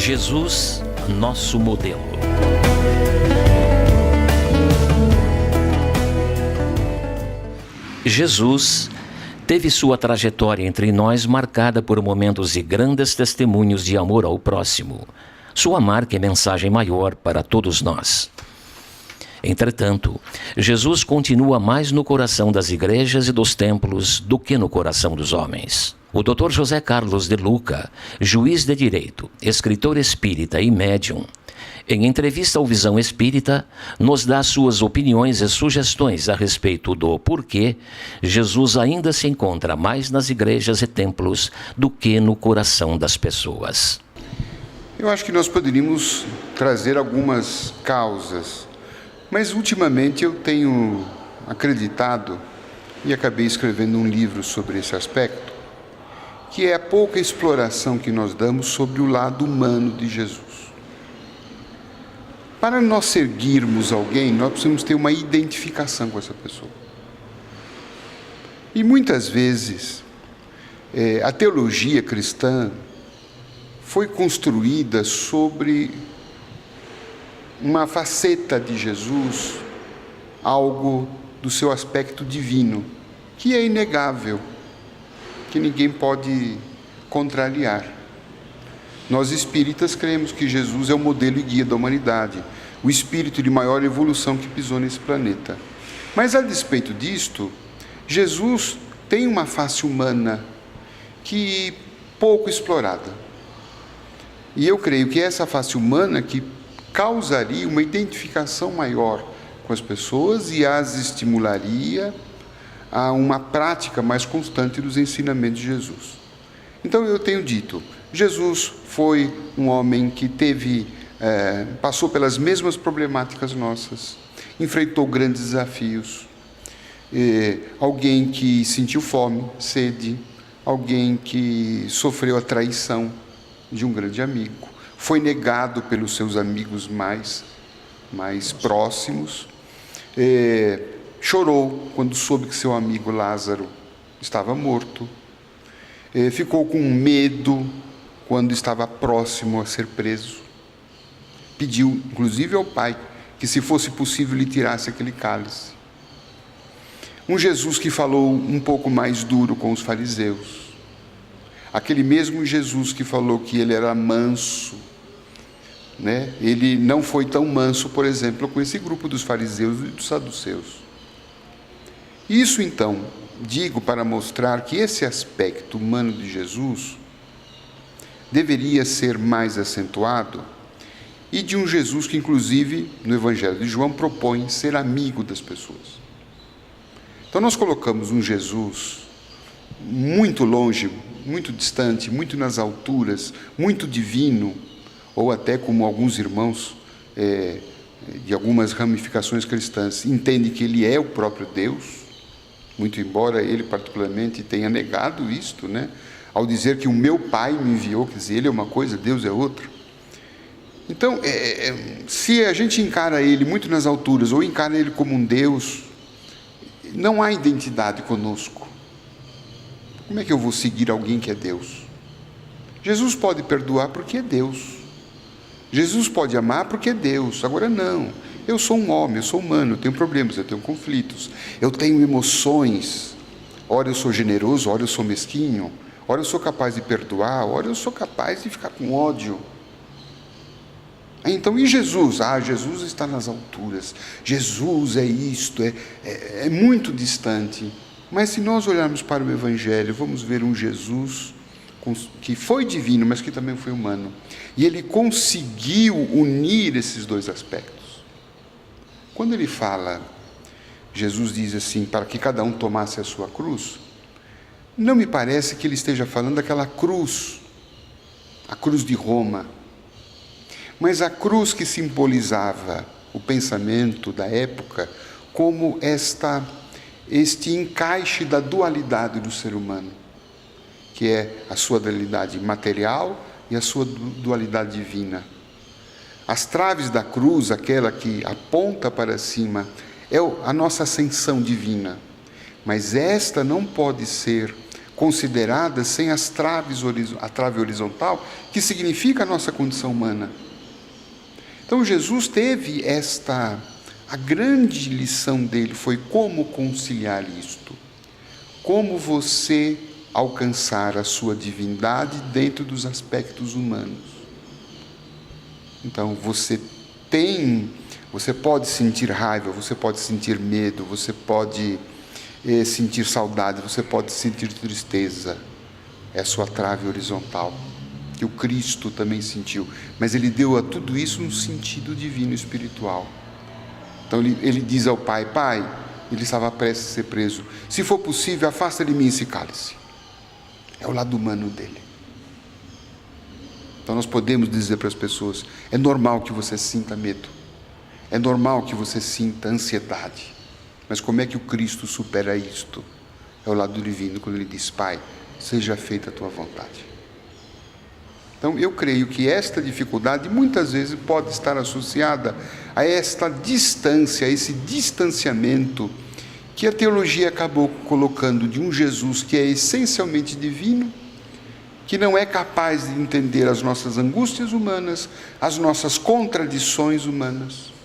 Jesus, nosso modelo. Jesus teve sua trajetória entre nós marcada por momentos e grandes testemunhos de amor ao próximo. Sua marca é mensagem maior para todos nós. Entretanto, Jesus continua mais no coração das igrejas e dos templos do que no coração dos homens. O Dr. José Carlos de Luca, juiz de direito, escritor espírita e médium, em entrevista ao Visão Espírita, nos dá suas opiniões e sugestões a respeito do porquê Jesus ainda se encontra mais nas igrejas e templos do que no coração das pessoas. Eu acho que nós poderíamos trazer algumas causas, mas ultimamente eu tenho acreditado, e acabei escrevendo um livro sobre esse aspecto, que é a pouca exploração que nós damos sobre o lado humano de Jesus. Para nós seguirmos alguém, nós precisamos ter uma identificação com essa pessoa. E muitas vezes, a teologia cristã foi construída sobre uma faceta de Jesus, algo do seu aspecto divino, que é inegável, que ninguém pode contrariar. Nós espíritas cremos que Jesus é o modelo e guia da humanidade, o espírito de maior evolução que pisou nesse planeta. Mas a despeito disto, Jesus tem uma face humana que pouco explorada. E eu creio que é essa face humana que causaria uma identificação maior com as pessoas e as estimularia a uma prática mais constante dos ensinamentos de Jesus. Então eu tenho dito, Jesus foi um homem que passou pelas mesmas problemáticas nossas, enfrentou grandes desafios, alguém que sentiu fome, sede, alguém que sofreu a traição de um grande amigo, foi negado pelos seus amigos mais próximos, chorou quando soube que seu amigo Lázaro estava morto, ficou com medo quando estava próximo a ser preso, pediu inclusive ao Pai que, se fosse possível, lhe tirasse aquele cálice. Um Jesus que falou um pouco mais duro com os fariseus, aquele mesmo Jesus que falou que ele era manso, né? Ele não foi tão manso, por exemplo, com esse grupo dos fariseus e dos saduceus. Isso, então, digo para mostrar que esse aspecto humano de Jesus deveria ser mais acentuado, e de um Jesus que, inclusive, no Evangelho de João, propõe ser amigo das pessoas. Então nós colocamos um Jesus muito longe, muito distante, muito nas alturas, muito divino, ou até como alguns irmãos de algumas ramificações cristãs entendem que ele é o próprio Deus, muito embora ele particularmente tenha negado isto, né? Ao dizer que o meu Pai me enviou, quer dizer, ele é uma coisa, Deus é outra. Então, se a gente encara ele muito nas alturas, ou encara ele como um Deus, não há identidade conosco. Como é que eu vou seguir alguém que é Deus? Jesus pode perdoar porque é Deus. Jesus pode amar porque é Deus. Agora não. Eu sou um homem, eu sou humano, eu tenho problemas, eu tenho conflitos, eu tenho emoções. Ora eu sou generoso, ora eu sou mesquinho, ora eu sou capaz de perdoar, ora eu sou capaz de ficar com ódio. Então, e Jesus? Jesus está nas alturas, Jesus é isto, é muito distante. Mas se nós olharmos para o Evangelho, vamos ver um Jesus que foi divino, mas que também foi humano. E ele conseguiu unir esses dois aspectos. Quando ele fala, Jesus diz assim, para que cada um tomasse a sua cruz, não me parece que ele esteja falando daquela cruz, a cruz de Roma, mas a cruz que simbolizava o pensamento da época como este encaixe da dualidade do ser humano, que é a sua dualidade material e a sua dualidade divina. As traves da cruz, aquela que aponta para cima, é a nossa ascensão divina, mas esta não pode ser considerada sem as traves, a trave horizontal, que significa a nossa condição humana. Então Jesus teve a grande lição dele foi como conciliar isto. Como você alcançar a sua divindade dentro dos aspectos humanos. Então você pode sentir raiva, você pode sentir medo, você pode sentir saudade, você pode sentir tristeza. É a sua trave horizontal, que o Cristo também sentiu. Mas ele deu a tudo isso um sentido divino espiritual. Então ele diz ao Pai, Pai, ele estava prestes a ser preso, se for possível, afasta de mim esse cálice. É o lado humano dele. Então nós podemos dizer para as pessoas, é normal que você sinta medo, é normal que você sinta ansiedade, mas como é que o Cristo supera isto? É o lado divino, quando ele diz, Pai, seja feita a tua vontade. Então eu creio que esta dificuldade muitas vezes pode estar associada a esta distância, a esse distanciamento que a teologia acabou colocando de um Jesus que é essencialmente divino, que não é capaz de entender as nossas angústias humanas, as nossas contradições humanas,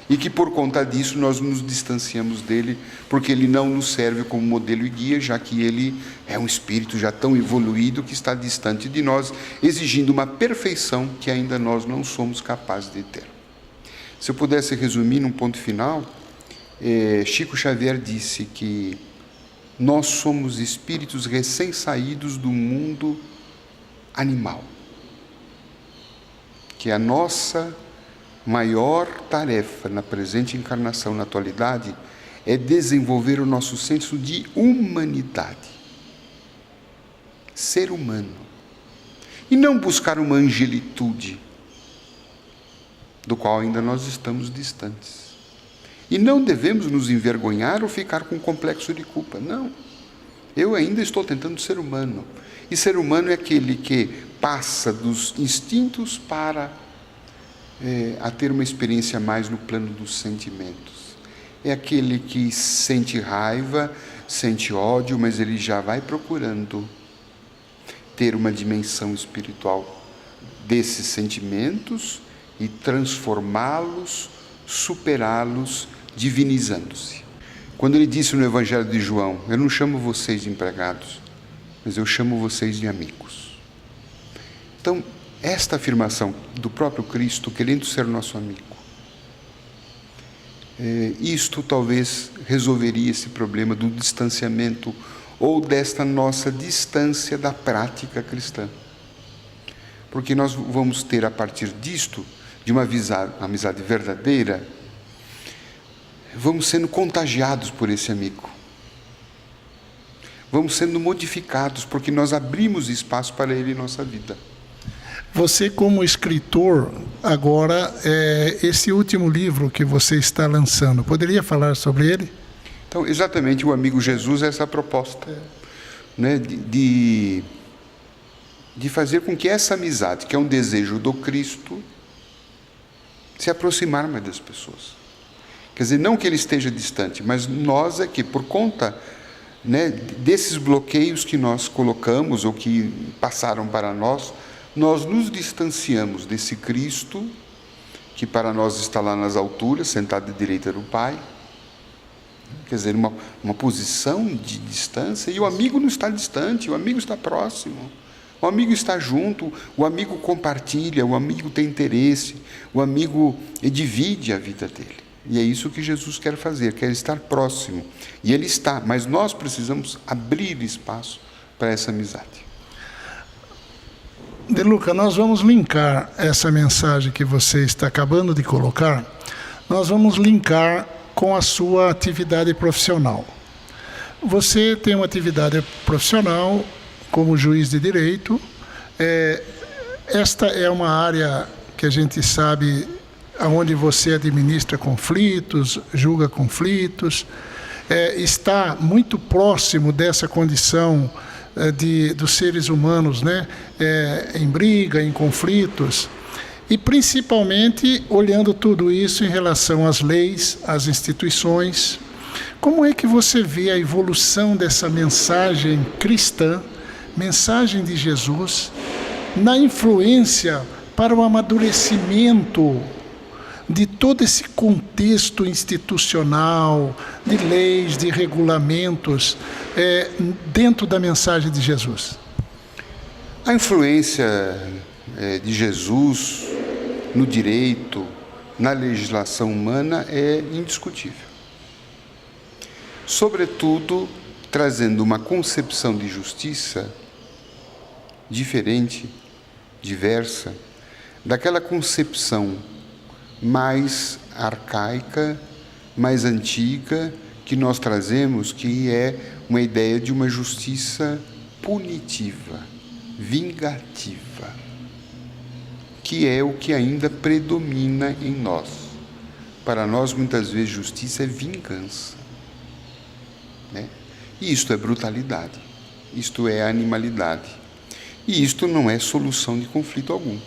e que por conta disso nós nos distanciamos dele, porque ele não nos serve como modelo e guia, já que ele é um espírito já tão evoluído que está distante de nós, exigindo uma perfeição que ainda nós não somos capazes de ter. Se eu pudesse resumir num ponto final, Chico Xavier disse que nós somos espíritos recém-saídos do mundo animal, que a nossa maior tarefa na presente encarnação, na atualidade, é desenvolver o nosso senso de humanidade, ser humano, e não buscar uma angelitude, do qual ainda nós estamos distantes. E não devemos nos envergonhar ou ficar com complexo de culpa, não. Eu ainda estou tentando ser humano, e ser humano é aquele que passa dos instintos para a ter uma experiência mais no plano dos sentimentos. É aquele que sente raiva, sente ódio, mas ele já vai procurando ter uma dimensão espiritual desses sentimentos e transformá-los, superá-los, divinizando-se. Quando ele disse no Evangelho de João, eu não chamo vocês de empregados, mas eu chamo vocês de amigos. Então, esta afirmação do próprio Cristo, querendo ser nosso amigo, isto talvez resolveria esse problema do distanciamento ou desta nossa distância da prática cristã. Porque nós vamos ter, a partir disto, de uma amizade verdadeira, vamos sendo contagiados por esse amigo. Vamos sendo modificados, porque nós abrimos espaço para ele em nossa vida. Você, como escritor, agora, esse último livro que você está lançando, poderia falar sobre ele? Então, exatamente, o Amigo Jesus é essa proposta, né, de fazer com que essa amizade, que é um desejo do Cristo, se aproximar mais das pessoas. Quer dizer, não que ele esteja distante, mas nós é que, por conta, né, desses bloqueios que nós colocamos ou que passaram para nós nos distanciamos desse Cristo, que para nós está lá nas alturas, sentado à direita do Pai. Quer dizer, uma posição de distância, e o amigo não está distante, o amigo está próximo, o amigo está junto, o amigo compartilha, o amigo tem interesse, o amigo divide a vida dele. E é isso que Jesus quer fazer, quer estar próximo. E ele está, mas nós precisamos abrir espaço para essa amizade. De Luca, nós vamos linkar essa mensagem que você está acabando de colocar, nós vamos linkar com a sua atividade profissional. Você tem uma atividade profissional como juiz de direito. Esta é uma área que a gente sabe onde você administra conflitos, julga conflitos, está muito próximo dessa condição dos seres humanos, né? Em briga, em conflitos, e principalmente olhando tudo isso em relação às leis, às instituições, Como é que você vê a evolução dessa mensagem cristã, mensagem de Jesus, na influência para o amadurecimento de todo esse contexto institucional, de leis, de regulamentos, dentro da mensagem de Jesus? A influência de Jesus no direito, na legislação humana, é indiscutível. Sobretudo, trazendo uma concepção de justiça diferente, diversa, daquela concepção mais arcaica, mais antiga, que nós trazemos, que é uma ideia de uma justiça punitiva, vingativa, que é o que ainda predomina em nós. Para nós, muitas vezes, justiça é vingança, né? E isto é brutalidade, isto é animalidade. E isto não é solução de conflito algum.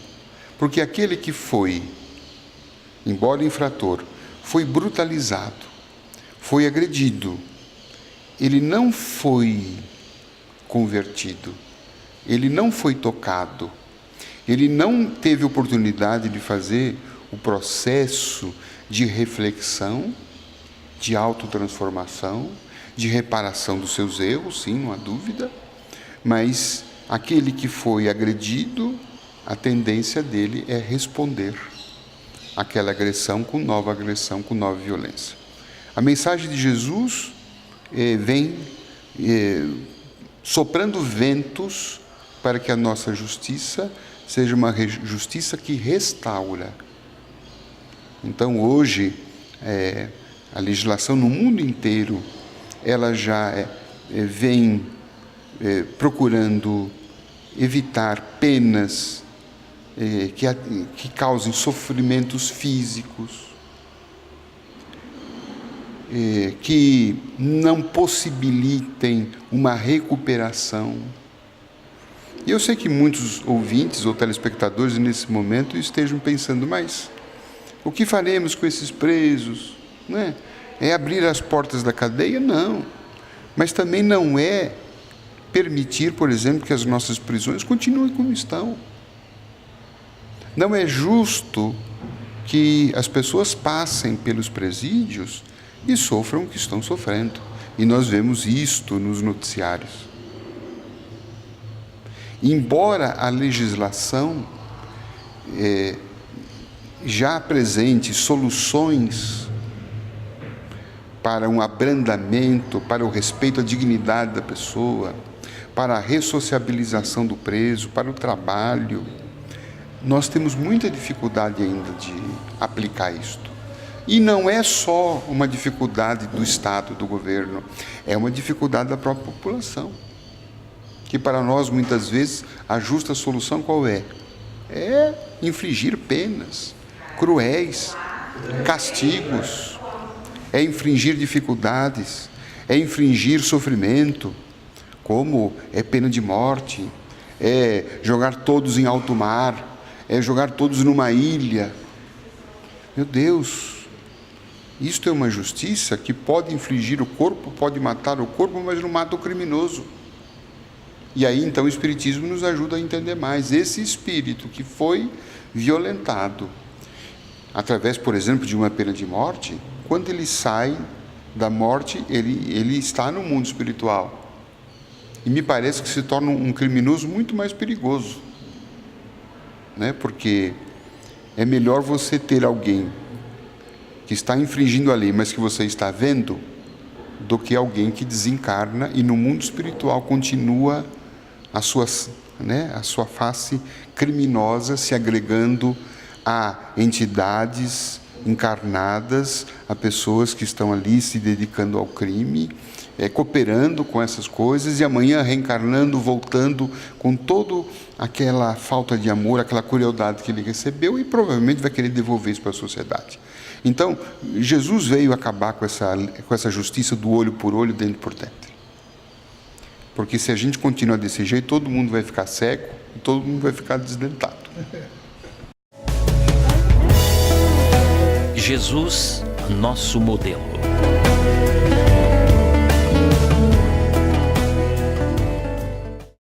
Porque aquele que foi, embora infrator, foi brutalizado, foi agredido, ele não foi convertido, ele não foi tocado, ele não teve oportunidade de fazer o processo de reflexão, de autotransformação, de reparação dos seus erros, sim, não há dúvida, mas aquele que foi agredido, a tendência dele é responder àquela agressão, com nova violência. A mensagem de Jesus vem soprando ventos para que a nossa justiça seja uma justiça que restaura. Então, hoje, a legislação no mundo inteiro, ela já vem procurando evitar penas que causem sofrimentos físicos, que não possibilitem uma recuperação. E eu sei que muitos ouvintes ou telespectadores nesse momento estejam pensando, mas o que faremos com esses presos? Não é? É abrir as portas da cadeia? Não. Mas também não é permitir, por exemplo, que as nossas prisões continuem como estão. Não é justo que as pessoas passem pelos presídios e sofram o que estão sofrendo. E nós vemos isto nos noticiários. Embora a legislação já apresente soluções para um abrandamento, para o respeito à dignidade da pessoa, para a ressociabilização do preso, para o trabalho, nós temos muita dificuldade ainda de aplicar isto. E não é só uma dificuldade do Estado, do governo, é uma dificuldade da própria população. Que para nós, muitas vezes, a justa solução qual é? É infligir penas cruéis, castigos, é infringir dificuldades, é infringir sofrimento, como é pena de morte, é jogar todos em alto mar, é jogar todos numa ilha. Meu Deus, isto é uma justiça que pode infligir o corpo, pode matar o corpo, mas não mata o criminoso. E aí, então, o Espiritismo nos ajuda a entender mais. Esse espírito que foi violentado, através, por exemplo, de uma pena de morte, quando ele sai da morte, ele está no mundo espiritual. E me parece que se torna um criminoso muito mais perigoso, né? Porque é melhor você ter alguém que está infringindo a lei, mas que você está vendo, do que alguém que desencarna e no mundo espiritual continua a sua face criminosa se agregando a entidades encarnadas, a pessoas que estão ali se dedicando ao crime, cooperando com essas coisas, e amanhã reencarnando, voltando com toda aquela falta de amor, aquela crueldade que ele recebeu, e provavelmente vai querer devolver isso para a sociedade. Então, Jesus veio acabar com essa justiça do olho por olho, dentro por dentro. Porque se a gente continuar desse jeito, todo mundo vai ficar cego e todo mundo vai ficar desdentado. Jesus, nosso modelo. Deus.